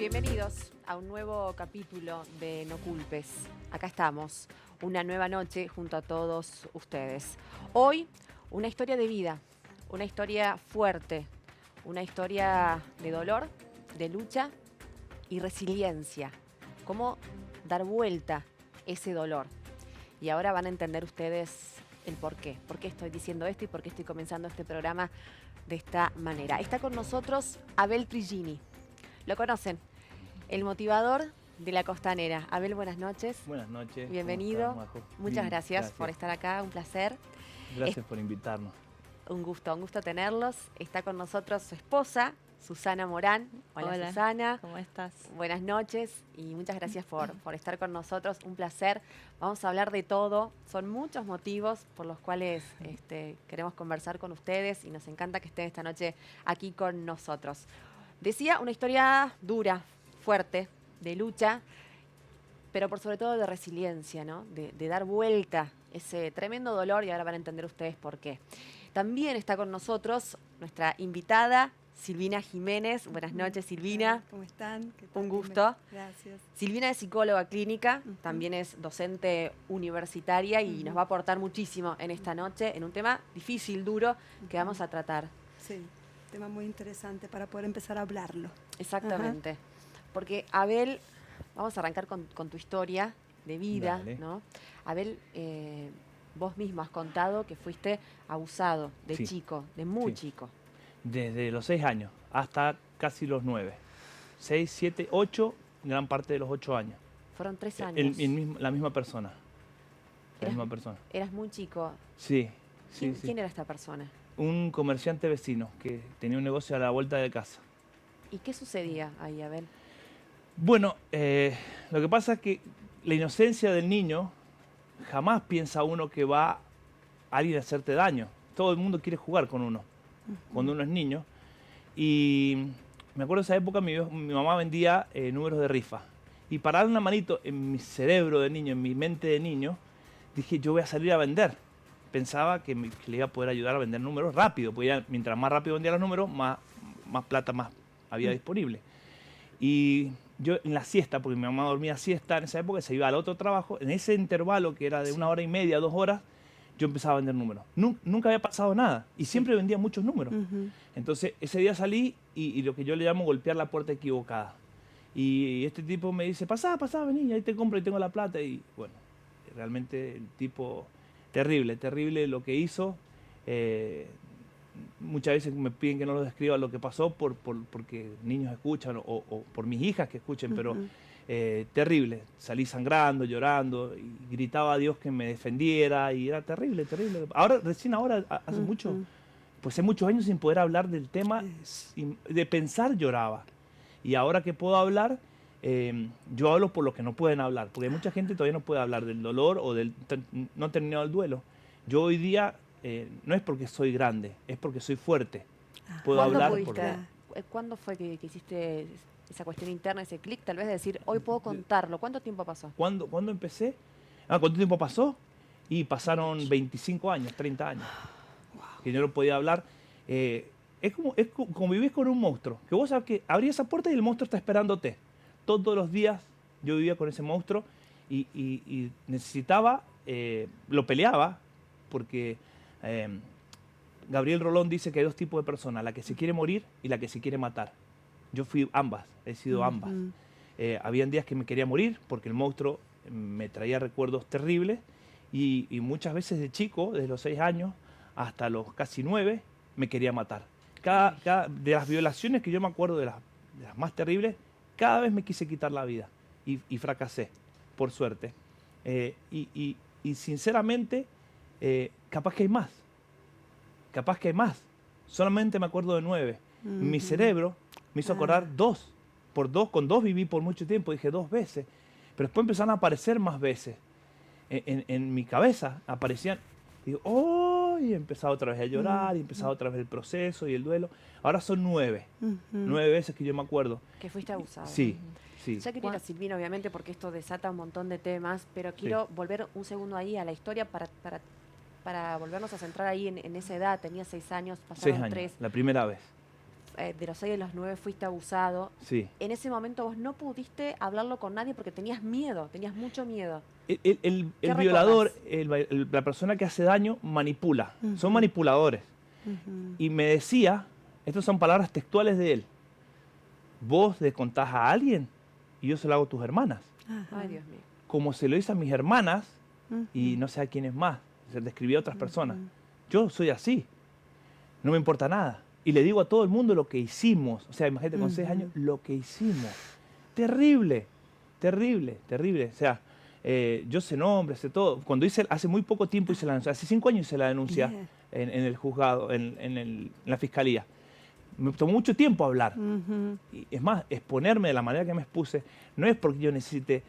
Bienvenidos a un nuevo capítulo de No Culpes. Acá estamos, una nueva noche junto a todos ustedes. Hoy, una historia de vida, una historia fuerte, una historia de dolor, de lucha y resiliencia. Cómo dar vuelta ese dolor. Y ahora van a entender ustedes el por qué estoy diciendo esto y por qué estoy comenzando este programa de esta manera. Está con nosotros Abel Trigini. Lo conocen, el motivador de La Costanera. Abel, buenas noches. Buenas noches. Bienvenido. ¿Cómo estás, Majo? Muchas Bien, gracias por estar acá, un placer. Gracias por invitarnos. Un gusto tenerlos. Está con nosotros su esposa, Susana Morán. Hola Susana. ¿Cómo estás? Buenas noches y muchas gracias por estar con nosotros. Un placer. Vamos a hablar de todo. Son muchos motivos por los cuales queremos conversar con ustedes y nos encanta que estén esta noche aquí con nosotros. Decía, una historia dura, fuerte, de lucha, pero por sobre todo de resiliencia, ¿no? De dar vuelta ese tremendo dolor, y ahora van a entender ustedes por qué. También está con nosotros nuestra invitada, Silvina Jiménez. Buenas noches, Silvina. ¿Cómo están? ¿Qué tal? Un gusto. Gracias. Silvina es psicóloga clínica, también es docente universitaria y nos va a aportar muchísimo en esta noche en un tema difícil, duro, que vamos a tratar. Sí, tema muy interesante para poder empezar a hablarlo. Exactamente. Porque Abel, vamos a arrancar con tu historia de vida, Dale. ¿no? Abel, vos mismo has contado que fuiste abusado de Sí. chico, de muy Sí. chico. Desde los 6 años hasta casi los 9. 6, 7, 8, gran parte de los 8 años. Fueron 3 años. La misma persona. La Eras- misma persona. Eras muy chico. Sí, sí, sí. ¿Quién era esta persona? Un comerciante vecino que tenía un negocio a la vuelta de casa. ¿Y qué sucedía ahí, Abel? Bueno, lo que pasa es que la inocencia del niño, jamás piensa uno que va a alguien a hacerte daño. Todo el mundo quiere jugar con uno, cuando uno es niño. Y me acuerdo de esa época, mi mamá vendía números de rifa. Y para darle una manito en mi cerebro de niño, en mi mente de niño, dije, yo voy a salir a vender. Pensaba que le iba a poder ayudar a vender números rápido, porque ya, mientras más rápido vendía los números, más plata más había disponible. Y yo en la siesta, porque mi mamá dormía siesta en esa época, se iba al otro trabajo, en ese intervalo que era de 1 hora y media, 2 horas, yo empezaba a vender números. Nunca había pasado nada y siempre vendía muchos números. Entonces ese día salí y lo que yo le llamo golpear la puerta equivocada. Y este tipo me dice, pasá, vení, ahí te compro y tengo la plata. Y bueno, realmente el tipo, terrible lo que hizo. Muchas veces me piden que no lo describa lo que pasó porque niños escuchan o por mis hijas que escuchen, pero terrible. Salí sangrando, llorando y gritaba a Dios que me defendiera y era terrible. Ahora, recién ahora, hace mucho, pues hace muchos años sin poder hablar del tema, de pensar lloraba. Y ahora que puedo hablar, yo hablo por lo que no pueden hablar, porque mucha gente todavía no puede hablar del dolor o no ha terminado el duelo. Yo hoy día, no es porque soy grande, es porque soy fuerte. Puedo hablar ¿Cuándo fue que hiciste esa cuestión interna, ese clic, tal vez de decir, hoy puedo contarlo? ¿Cuánto tiempo pasó? ¿Cuándo empecé? ¿Cuánto tiempo pasó? Y pasaron 25 años, 30 años, que yo no podía hablar. Es como vivís con un monstruo, que vos sabés que abrí esa puerta y el monstruo está esperándote. Todos los días yo vivía con ese monstruo y necesitaba, lo peleaba, porque Gabriel Rolón dice que hay 2 tipos de personas, la que se quiere morir y la que se quiere matar. Yo fui ambas, he sido ambas. Habían días que me quería morir porque el monstruo me traía recuerdos terribles y muchas veces de chico, desde los 6 años hasta los casi 9, me quería matar. De las violaciones que yo me acuerdo de las más terribles, cada vez me quise quitar la vida y fracasé, por suerte. Y sinceramente, capaz que hay más. Solamente me acuerdo de 9. Mi cerebro me hizo acordar 2. Con 2 viví por mucho tiempo, dije 2 veces. Pero después empezaron a aparecer más veces. En mi cabeza aparecían. Digo, ¡oh! Y empezaba otra vez a llorar, y empezaba otra vez el proceso y el duelo. Ahora son 9. 9 veces que yo me acuerdo. Que fuiste abusado. Sí. Ya quería ir a Silvina, obviamente, porque esto desata un montón de temas, pero quiero volver un segundo ahí a la historia para volvernos a centrar ahí en esa edad. Tenía 6 años, pasaron 6 años, 3. la primera vez. de los 6 a los 9 fuiste abusado. Sí. En ese momento vos no pudiste hablarlo con nadie porque tenías miedo, tenías mucho miedo. El ¿Qué violador, recordás? la persona que hace daño, manipula. Son Ujú. manipuladores. Ujú. Y me decía, estas son palabras textuales de él, vos le contás a alguien y yo se lo hago a tus hermanas. Ajá. Ay, Dios mío. Como se lo hice a mis hermanas y Ujú. no sé a quién es más, se le describí a otras personas. Ujú. Yo soy así, no me importa nada. Y le digo a todo el mundo lo que hicimos. O sea, imagínate con 6 años, lo que hicimos. Terrible, terrible, terrible. O sea, yo sé nombres, sé todo. Cuando hace muy poco tiempo hice la denuncia, hace 5 años hice la denuncia Bien. en el juzgado, en la fiscalía. Me tomó mucho tiempo hablar. Ujú. Y es más, exponerme de la manera que me expuse, no es porque yo necesite,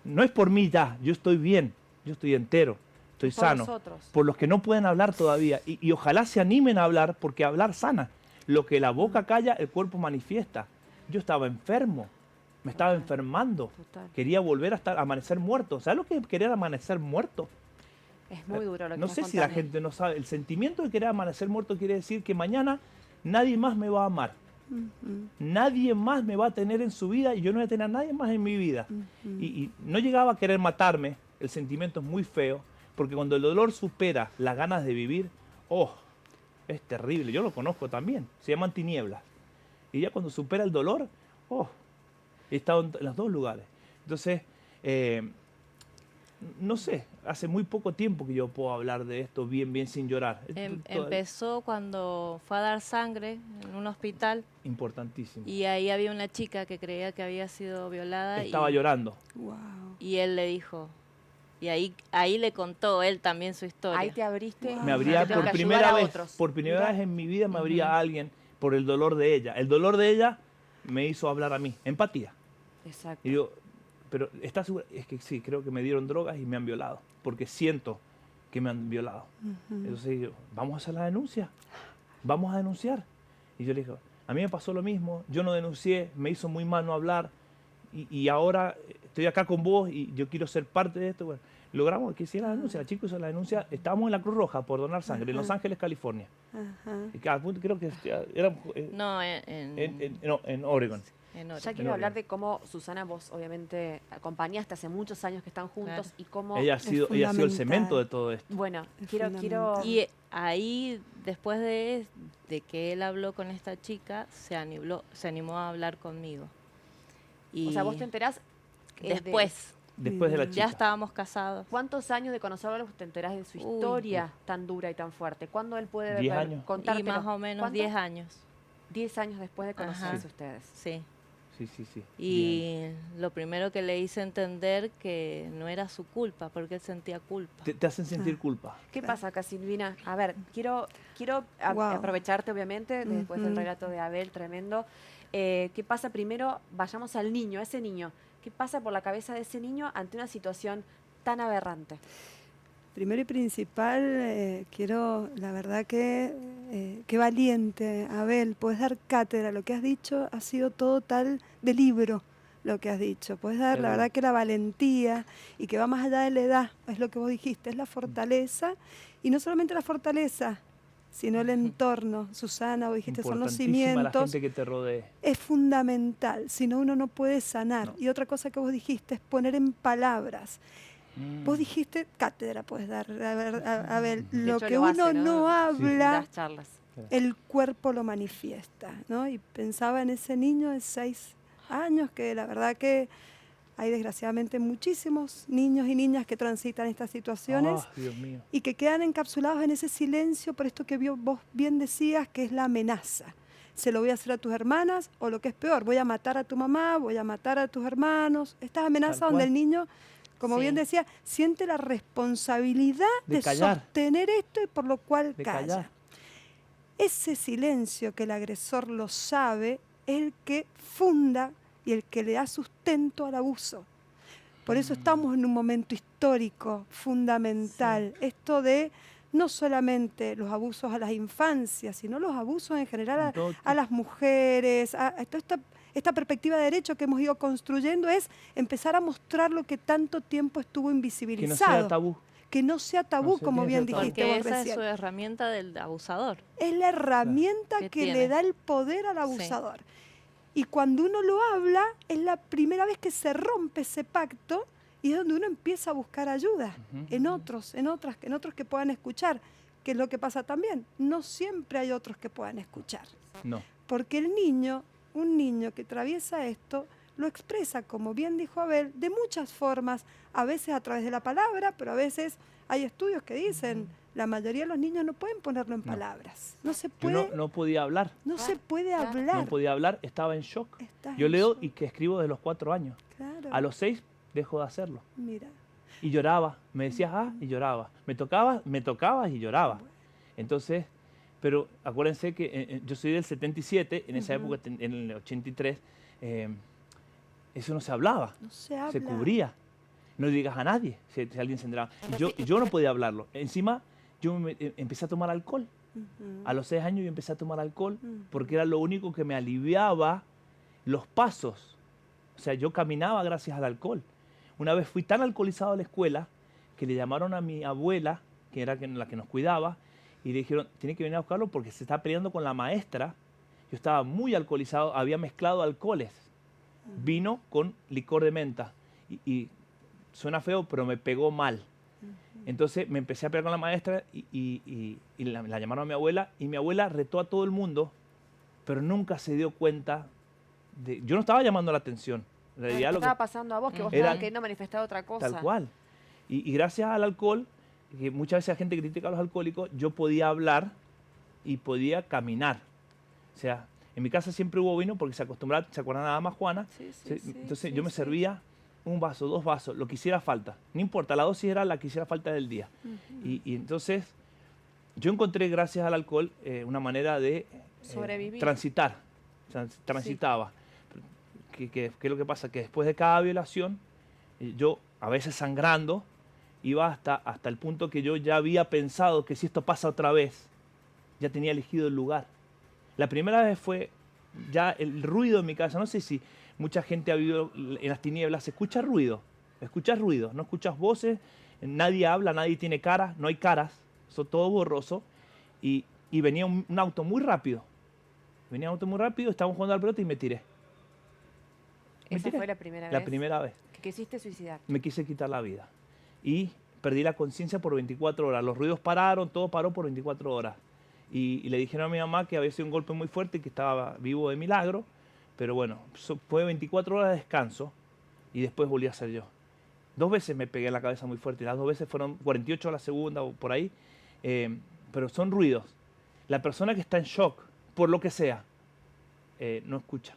no es por mí ya, yo estoy bien, yo estoy entero, estoy Por sano. nosotros. Por los que no pueden hablar todavía. Y ojalá se animen a hablar, porque hablar sana. Lo que la boca calla, el cuerpo manifiesta. Yo estaba enfermo, me estaba Total. enfermando, Total. quería volver a amanecer muerto. ¿Sabes lo que es querer amanecer muerto? Es muy duro lo que No estás sé si la contando. gente no sabe. El sentimiento de querer amanecer muerto quiere decir que mañana nadie más me va a amar. Ujú. Nadie más me va a tener en su vida y yo no voy a tener a nadie más en mi vida. Ujú. Y no llegaba a querer matarme, el sentimiento es muy feo, porque cuando el dolor supera las ganas de vivir, oh, es terrible, yo lo conozco también, se llaman tinieblas. Y ya cuando supera el dolor, oh, he estado en los dos lugares. Entonces, no sé, hace muy poco tiempo que yo puedo hablar de esto bien sin llorar. Empezó cuando fue a dar sangre en un hospital Importantísimo. y ahí había una chica que creía que había sido violada Estaba llorando. Wow. y él le dijo, y ahí le contó él también su historia. Ahí te abriste. Wow. Me Ah, abría te tengo por que ayudar primera a vez, otros. por primera Mirá. vez en mi vida me abría Ujú. a alguien por el dolor de ella. El dolor de ella me hizo hablar a mí, empatía. Exacto. Y digo, pero ¿estás segura? Es que sí, creo que me dieron drogas y me han violado, porque siento que me han violado. Ujú. Entonces yo, vamos a hacer la denuncia, vamos a denunciar. Y yo le dije, a mí me pasó lo mismo, yo no denuncié, me hizo muy mal no hablar, y ahora estoy acá con vos y yo quiero ser parte de esto. Bueno, logramos que hiciera la denuncia, la chica hizo la denuncia, estábamos en la Cruz Roja por donar sangre, en Los Ajá. Ángeles, California. Ajá. Y al punto creo que era No, en Oregon. en Ya Oregon. quiero hablar de cómo, Susana, vos obviamente acompañaste hace muchos años que están juntos Claro. y cómo... Ella ha Es sido el fundamental. cemento de todo esto. Bueno, Es quiero... fundamental. Y ahí, después de que él habló con esta chica, se animó a hablar conmigo. Y O sea, vos te enterás... después, Después de la Mira. chica. ya estábamos casados. ¿Cuántos años de conocerlo te enterás de su Uy, historia tan dura y tan fuerte? ¿Cuándo él puede 10 años. contarte? Y más o menos 10 años. 10 años después de conocerse Ajá. ustedes. Sí. Sí. Bien. Y lo primero que le hice entender que no era su culpa, porque él sentía culpa. Te hacen sentir Ah. culpa. ¿Qué Claro. pasa acá, Silvina? A ver, quiero Wow. aprovecharte, obviamente, después del Ujú. relato de Abel, tremendo. ¿Qué pasa primero? Vayamos al niño, a ese niño. ¿Qué pasa por la cabeza de ese niño ante una situación tan aberrante? Primero y principal, quiero, la verdad que qué valiente, Abel, puedes dar cátedra, lo que has dicho ha sido todo tal de libro, lo que has dicho, puedes dar, la Perdón. verdad que la valentía y que va más allá de la edad, es lo que vos dijiste, es la fortaleza, y no solamente la fortaleza, sino el entorno, Susana, vos dijiste, son los Importantísima la cimientos, gente que te rodee. es fundamental, si no uno no puede sanar. No. Y otra cosa que vos dijiste es poner en palabras. Mm. Vos dijiste cátedra, puedes dar. A ver, De lo hecho, que lo uno hace, no Sí. habla, Las charlas. el cuerpo lo manifiesta, ¿no? Y pensaba en ese niño de 6 años, que la verdad que hay desgraciadamente muchísimos niños y niñas que transitan estas situaciones Ah, Dios mío. y que quedan encapsulados en ese silencio por esto que vos bien decías, que es la amenaza. Se lo voy a hacer a tus hermanas, o lo que es peor, voy a matar a tu mamá, voy a matar a tus hermanos. Estas amenazas Tal donde cual. el niño, como Sí. bien decía, siente la responsabilidad De de callar. sostener esto y por lo cual De calla. callar. Ese silencio que el agresor lo sabe es el que funda y el que le da sustento al abuso. Por eso estamos en un momento histórico fundamental. Esto de no solamente los abusos a las infancias, sino los abusos en general En todo a las mujeres, a toda esta perspectiva de derecho que hemos ido construyendo es empezar a mostrar lo que tanto tiempo estuvo Que no sea invisibilizado. tabú. que no sea tabú, No sé, como tiene bien que ser tabú. dijiste Porque vos esa es recién. su herramienta del abusador. Es la herramienta ¿Qué que tiene? le da el poder al abusador. Y cuando uno lo habla, es la primera vez que se rompe ese pacto y es donde uno empieza a buscar ayuda Ujú. en otros, en otros que puedan escuchar, que es lo que pasa también. No siempre hay otros que puedan escuchar. No. Porque el niño, un niño que atraviesa esto, lo expresa, como bien dijo Abel, de muchas formas, a veces a través de la palabra, pero a veces hay estudios que dicen, la mayoría de los niños no pueden ponerlo en No. palabras. No se Yo puede, no podía hablar. no se puede claro. hablar. No podía hablar, estaba en shock. Estás Yo en leo shock. y que escribo desde los 4 años. Claro. A los 6 dejo de hacerlo. Mira. Y lloraba. Me decías, y lloraba. Me tocabas y lloraba. Entonces, pero acuérdense que yo soy del 77, en esa época, en el 83, eso no se hablaba. No se habla. Se cubría. No digas a nadie si alguien se enteraba. Y yo no podía hablarlo. Encima, yo empecé a tomar alcohol. Ujú. A los 6 años yo empecé a tomar alcohol Ujú. porque era lo único que me aliviaba los pasos. O sea, yo caminaba gracias al alcohol. Una vez fui tan alcoholizado a la escuela que le llamaron a mi abuela, que era la que nos cuidaba, y le dijeron, tiene que venir a buscarlo porque se está peleando con la maestra. Yo estaba muy alcoholizado, había mezclado alcoholes, vino con licor de menta. Y suena feo, pero me pegó mal. Entonces me empecé a pelear con la maestra y la llamaron a mi abuela, y mi abuela retó a todo el mundo, pero nunca se dio cuenta de... Yo no estaba llamando la atención. En ¿Qué realidad lo que estaba pasando a vos? Que vos Era- estabas queriendo manifestar otra cosa. Tal cual. Y gracias al alcohol, que muchas veces la gente critica a los alcohólicos, yo podía hablar y podía caminar. O sea, en mi casa siempre hubo vino porque se acostumbraba, ¿se acuerdan nada más Juana? Sí, sí, sí, Entonces sí, yo me sí. servía un vaso, 2 vasos, lo que hiciera falta. No importa, la dosis era la que hiciera falta del día. Y entonces yo encontré, gracias al alcohol, una manera de Sobrevivir. transitar. Transitaba. ¿Qué es lo que pasa? Que después de cada violación, yo, a veces sangrando, iba hasta el punto que yo ya había pensado que si esto pasa otra vez, ya tenía elegido el lugar. La primera vez fue ya el ruido en mi casa. No sé si mucha gente ha vivido en las tinieblas. Se escucha ruido, no escuchas voces, nadie habla, nadie tiene caras, no hay caras, eso todo borroso. Y venía un auto muy rápido. Venía un auto muy rápido, estábamos jugando al pelota y me tiré. Esa fue la primera vez. La primera vez. Que quisiste suicidar. Me quise quitar la vida. Y perdí la conciencia por 24 horas. Los ruidos pararon, todo paró por 24 horas. Y le dijeron a mi mamá que había sido un golpe muy fuerte y que estaba vivo de milagro. Pero bueno, fue 24 horas de descanso y después volví a ser yo. 2 veces me pegué en la cabeza muy fuerte. Las 2 veces fueron 48 a la segunda o por ahí. Pero son ruidos. La persona que está en shock, por lo que sea, no escucha.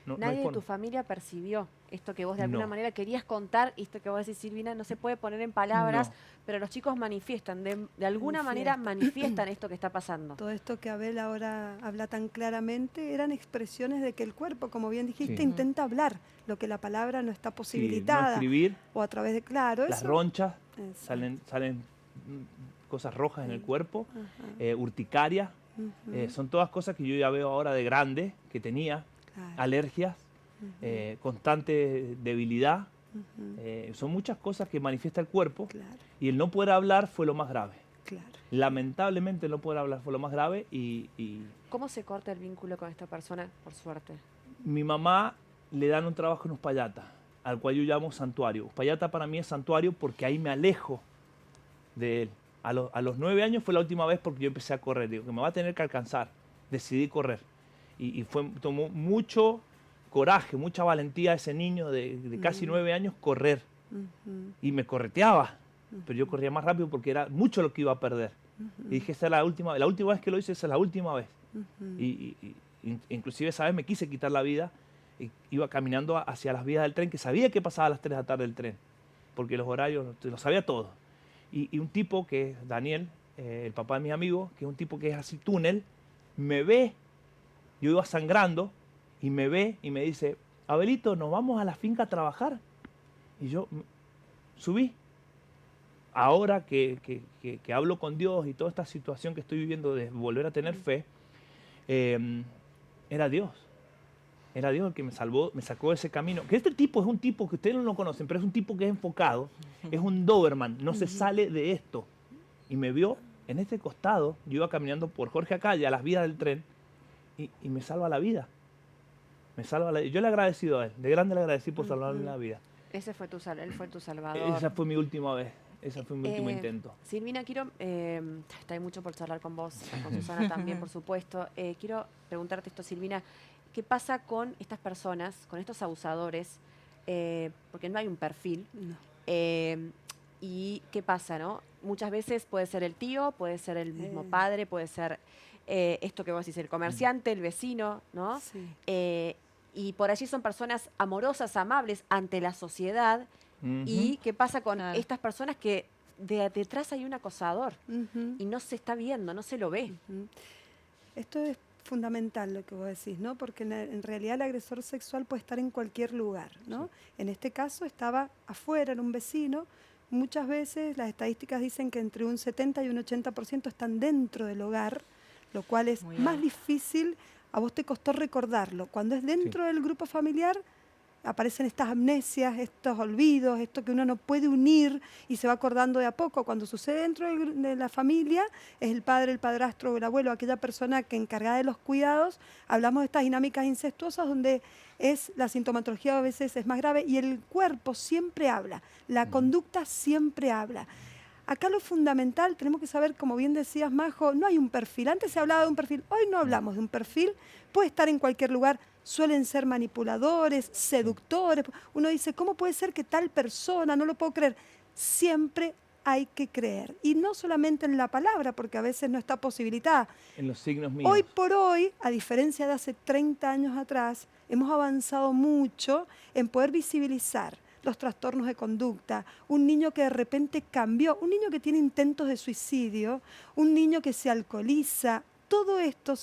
No hay Nadie de forma. tu familia percibió esto que vos de alguna No. manera querías contar, y esto que vos decís, Silvina, no se puede poner en palabras, No. pero los chicos manifiestan, de alguna manera manifiestan esto que está pasando. Todo esto que Abel ahora habla tan claramente eran expresiones de que el cuerpo, como bien dijiste, Sí. intenta hablar, lo que la palabra no está Sí, no posibilitada. escribir, O a través de, claro, las eso. ronchas, Exacto. salen cosas rojas en el cuerpo, Ajá. urticaria. Ujú. Son todas cosas que yo ya veo ahora de grande, que tenía, Claro. alergias, constante debilidad. Ujú. Son muchas cosas que manifiesta el cuerpo, Claro, y el no poder hablar fue lo más grave. claro. Lamentablemente el no poder hablar fue lo más grave, y ¿Cómo se corta el vínculo con esta persona? Por suerte. mi mamá le dan un trabajo en Uspallata, al cual yo llamo santuario. Uspallata para mí es santuario porque ahí me alejo de él. A los 9 años fue la última vez porque yo empecé a correr. Digo, que me va a tener que alcanzar. Decidí correr. Y tomó mucho coraje, mucha valentía ese niño de casi 9 años correr. Ujú. Y me correteaba. Pero yo corría más rápido porque era mucho lo que iba a perder. Y dije, esa es la última vez que lo hice, esa es la última vez. Ujú. Inclusive esa vez me quise quitar la vida. Iba caminando hacia las vías del tren, que sabía que pasaba a las 3 de la tarde el tren, porque los horarios lo sabía todo. Y un tipo que es Daniel, el papá de mis amigos, que es un tipo que es así túnel, me ve, yo iba sangrando, y me ve y me dice, Abelito, ¿nos vamos a la finca a trabajar? Y yo subí. Ahora que hablo con Dios y toda esta situación que estoy viviendo de volver a tener fe, era Dios. Era Dios el que me salvó, me sacó de ese camino. Que este tipo es un tipo que ustedes no lo conocen, pero es un tipo que es enfocado, es un Doberman, no se sale de esto. Y me vio en este costado, yo iba caminando por Jorge Acaya, a las vías del tren, y me salva la vida. Me salva la vida. Yo le he agradecido a él, de grande le agradecí por salvarme la vida. Él fue tu salvador. Esa fue mi última vez, ese fue mi último intento. Silvina, quiero, hay mucho por charlar con vos, con Susana también, por supuesto. Quiero preguntarte esto, Silvina, ¿qué pasa con estas personas, con estos abusadores? Porque no hay un perfil. No. ¿Y qué pasa, no? Muchas veces puede ser el tío, puede ser el mismo padre, puede ser esto que vos decís, el comerciante, el vecino, ¿no? Sí. Y por allí son personas amorosas, amables ante la sociedad. ¿Y qué pasa con estas personas que detrás hay un acosador y no se está viendo, no se lo ve? Esto es fundamental lo que vos decís, ¿no? Porque en realidad el agresor sexual puede estar en cualquier lugar, ¿no? Sí. En este caso estaba afuera, en un vecino. Muchas veces las estadísticas dicen que entre un 70 y un 80% están dentro del hogar, lo cual es más difícil. A vos te costó recordarlo. Cuando es dentro del grupo familiar, aparecen estas amnesias, estos olvidos, esto que uno no puede unir y se va acordando de a poco. Cuando sucede dentro de la familia, es el padre, el padrastro o el abuelo, aquella persona que encargada de los cuidados. Hablamos de estas dinámicas incestuosas donde la sintomatología a veces es más grave y el cuerpo siempre habla, la conducta siempre habla. Acá lo fundamental, tenemos que saber, como bien decías, Majo, no hay un perfil. Antes se hablaba de un perfil, hoy no hablamos de un perfil. Puede estar en cualquier lugar, suelen ser manipuladores, seductores. Uno dice, ¿cómo puede ser que tal persona? No lo puedo creer. Siempre hay que creer. Y no solamente en la palabra, porque a veces no está posibilitada. En los signos mínimos. Hoy por hoy, a diferencia de hace 30 años atrás, hemos avanzado mucho en poder visibilizar los trastornos de conducta, un niño que de repente cambió, un niño que tiene intentos de suicidio, un niño que se alcoholiza, todo esto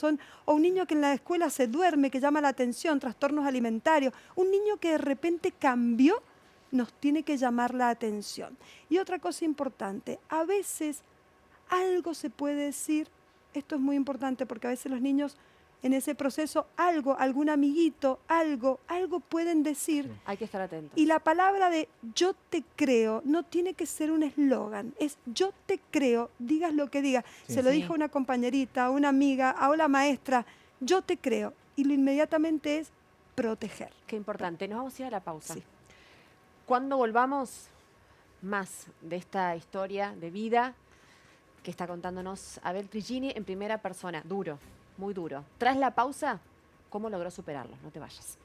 o un niño que en la escuela se duerme, que llama la atención, trastornos alimentarios, un niño que de repente cambió, nos tiene que llamar la atención. Y otra cosa importante, a veces algo se puede decir, esto es muy importante porque a veces los niños en ese proceso algún amiguito, algo pueden decir. Hay que estar atentos. Y la palabra de yo te creo no tiene que ser un eslogan, es yo te creo, digas lo que digas. Se lo dijo una compañerita, una amiga, a la maestra, yo te creo. Y lo inmediatamente es proteger. Qué importante. Nos vamos a ir a la pausa. Sí. Cuando volvamos, más de esta historia de vida que está contándonos Abel Trigini en primera persona. Duro. Muy duro. Tras la pausa, ¿cómo logró superarlo? No te vayas.